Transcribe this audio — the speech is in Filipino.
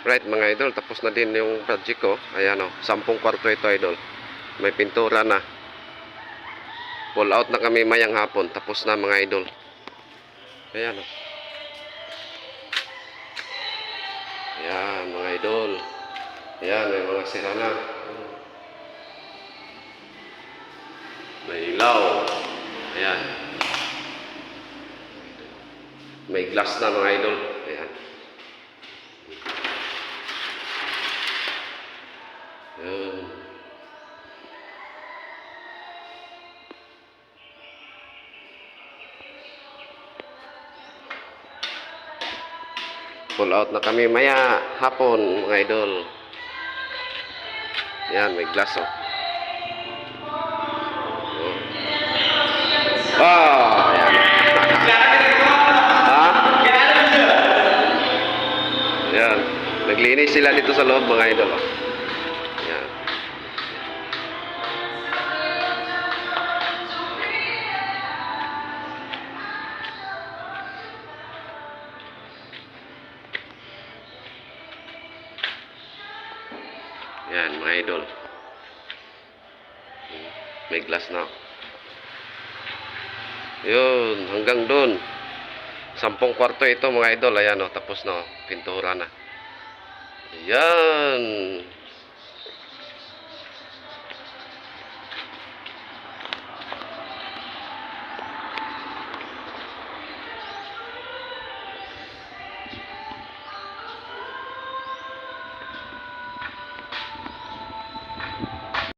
Right mga idol, tapos na din yung project ko. Ayan o, 10 kwarto ito idol. May pintura na. Pull out na kami mayang hapon. Tapos na mga idol. Ayan o. Ayan mga idol. Ayan, may mga sira na. May ilaw. Ayan. May glass na mga idol. Ayan. Ayan. Pull out na kami maya hapon mga idol. Ayan, may glass oh. Ayan. Ha? Ayan. Naglinis sila dito sa loob mga idol oh. Ayan. Ayan mga idol. May glass na. Yun, hanggang doon. 10 kwarto ito mga idol. Ayan o, tapos na. Pintura na. Ayan.